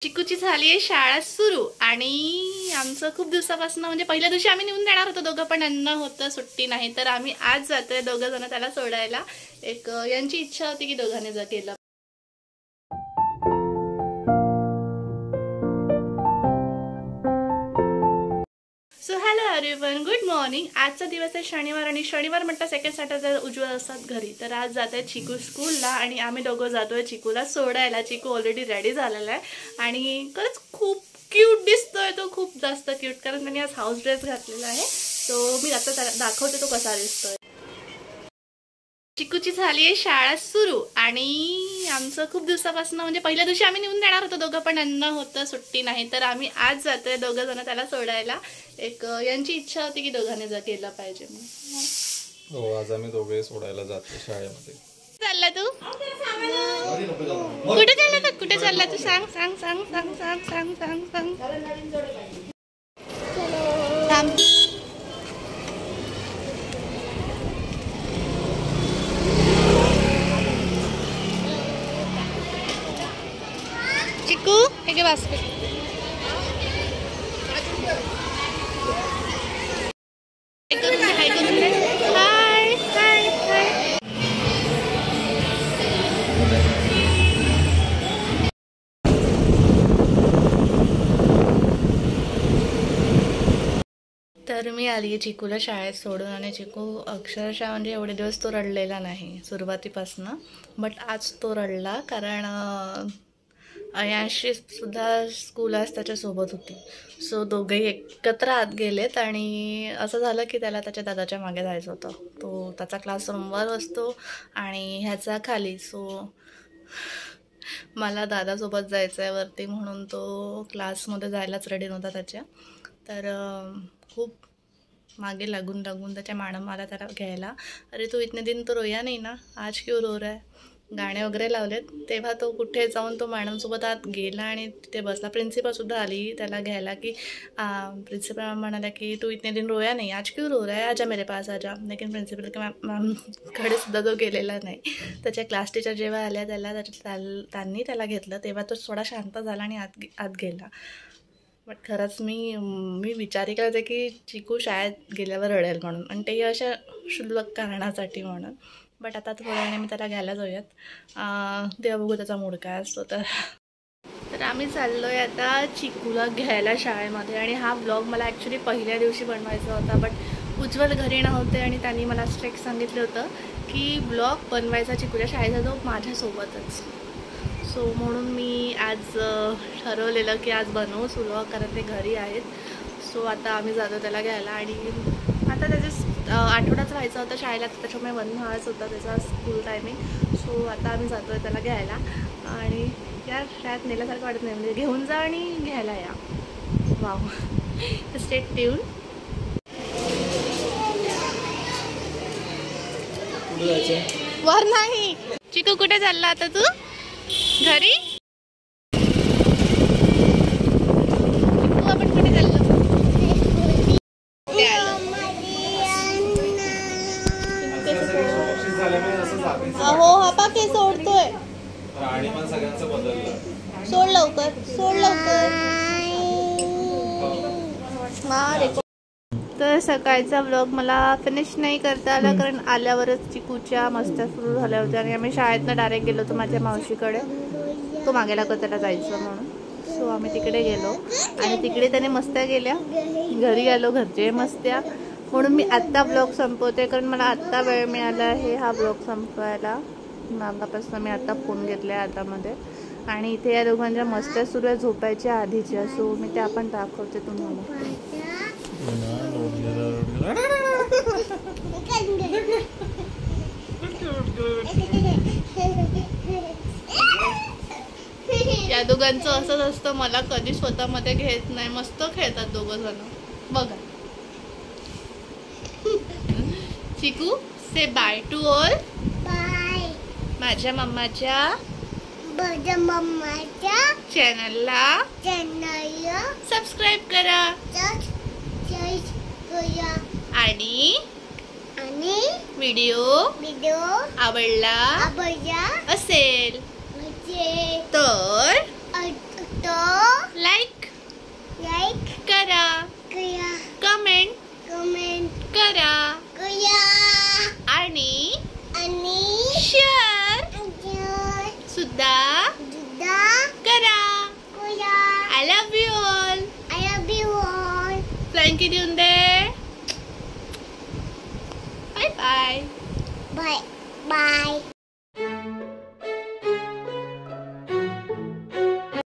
चिकूची झाली आहे शाळा सुरू आणि आमचं खूप दिवसापासून म्हणजे पहिल्या दिवशी आम्ही नेऊन देणार होतो दोघं, पण यांना होतं सुट्टी नाही, तर आम्ही आज जातोय दोघं जण त्याला सोडायला. यांची इच्छा होती की दोघांनी केलं. So hello everyone, good morning. आजचा दिवस आहे शनिवार आणि शनिवार म्हटलं सेकंड सॅटर्डे उज्ज्वल असतात घरी, तर आज जात आहे चिकू स्कूलला आणि आम्ही दोघं जातोय चिकूला सोडायला. चिकू ऑलरेडी रेडी झालेला आहे आणि खरंच खूप क्यूट दिसतोय तो, खूप जास्त क्यूट, कारण त्यांनी आज हाऊस ड्रेस घातलेला आहे. सो मी आता दाखवते तो कसा दिसतोय. चिकूची झाली आहे शाळा सुरू आणि आमचं खूप दिवसापासून म्हणजे पहिल्या दिवशी आम्ही नेऊन देणार होतो दोघं, पण यांना होतं सुट्टी नाही, तर आम्ही आज जातोय दोघं जण त्याला सोडायला. यांची इच्छा होती की दोघांनी केलं पाहिजे म्हणून. हो, आज आम्ही दोघे सोडायला जातो शाळेमध्ये. चालला तू कुठे चालला का, कुठे चालला तू, सांग सांग सांग सांग सांग सांग सांग सांग. चिकू हे घे बास्केट. हाय हाय हाय. तर मी आली आहे चिकूला शाळेत सोडून आणि चिकू अक्षरशः म्हणजे एवढे दिवस तो रडलेला नाही सुरुवातीपासून, बट आज तो रडला कारण अयांशी सुद्धा स्कूल आज त्याच्यासोबत होती. सो दोघेही एकत्र आत गेलेत आणि असं झालं की त्याला त्याच्या दादाच्या मागे जायचं होतं. तो त्याचा क्लास रूमवर असतो आणि ह्याचा खाली. सो मला दादासोबत जायचं आहे वरती, म्हणून तो क्लासमध्ये जायलाच रेडी नव्हता त्याच्या. तर खूप मागे लागून लागून त्याच्या मॅडम आला त्याला घ्यायला. अरे तू इतने दिन तो रोया नाही ना, आज क्यों रो रहा है. गाणे वगैरे लावलेत, तेव्हा तो कुठे जाऊन तो मॅडमसोबत आत गेला आणि तिथे बसला. प्रिन्सिपलसुद्धा आली त्याला घ्यायला की प्रिन्सिपल म्हणाला की तू इतने दिन रोया नहीं, आज क्यों रो रहा है, आजा मेरे पास आजा. लेकिन प्रिन्सिपल की मॅमकडे सुद्धा तो गेलेला नाही. त्याच्या क्लास टीचर जेव्हा आल्या त्यांनी त्याला घेतलं, तेव्हा तो थोडा शांत झाला आणि आत गेला. बट खरंच मी विचार केला होता की चिकू शाळेत गेल्यावर रडेल म्हणून, आणि तेही अशा क्षुल्लक कारणासाठी म्हणून. बट आता थोड्या वेळाने मी त्याला घ्यायला जाऊयात, तेव्हा बघू त्याचा मूड काय असतो. तर आम्ही चाललो आहे आता चिकूला घ्यायला शाळेमध्ये. आणि हा ब्लॉग मला ॲक्च्युली पहिल्या दिवशी बनवायचा होता, बट उज्ज्वल घरी नव्हते आणि त्यांनी मला स्ट्रिक्ट सांगितलं होतं की ब्लॉग बनवायचा चिकूच्या शाळेचा जो माझ्यासोबतच. सो म्हणून मी आज ठरवलेलं की आज बनवूच ब्लॉग, कारण ते घरी आहेत. सो आता आम्ही जातो त्याला घ्यायला आणि आता त्याचे आठवड्याच राहायचं होतं शाळेला, त्याच्यामुळे 1 hours होता त्याचा स्कूल टायमिंग. सो आता आम्ही जातो आहे त्याला घ्यायला आणि या शाळेत नेल्यासारखं वाटत नाही, म्हणजे घेऊन जा आणि घ्यायला या. वाव. तर स्टे ट्यून. वर नाही. चिकू कुठे चालला आता तू, घरी? आपण कुठे चाललो? अहो हा पाके सोडतोय. सोड लवकर, सोड लवकर. तर सकाळचा व्लॉग मला फिनिश नाही करता आला, कारण आल्यावरच चिकूच्या मस्त्या सुरू झाल्या होत्या आणि आम्ही शाळेतनं डायरेक्ट गेलो होतो माझ्या मावशीकडे. तो मागे लागत त्याला जायचं म्हणून. सो आम्ही तिकडे गेलो आणि तिकडे त्याने मस्त्या केल्या, घरी आलो, घरचे मस्त्या. म्हणून मी आत्ता ब्लॉग संपवते, कारण मला आत्ता वेळ मिळाला आहे हा ब्लॉग संपवायला. मागापासून मी आत्ता फोन घेतला आहे हातामध्ये आणि इथे या दोघांच्या मस्त्या सुरू आहे झोपायच्या आधीच्या. सो मी ते आपण दाखवते तुम्हाला. या दोघांचं असंच असतं, मला कधी स्वतःमध्ये घेत नाही. मस्त खेळतात दोघं जण बघा. चिकू से बाय टू ऑल. बाय. माझ्या मम्माच्या चॅनलला सबस्क्राईब करा आणि व्हिडिओ आवडला असेल तर मिठी देऊन दे. Bye bye. Bye bye.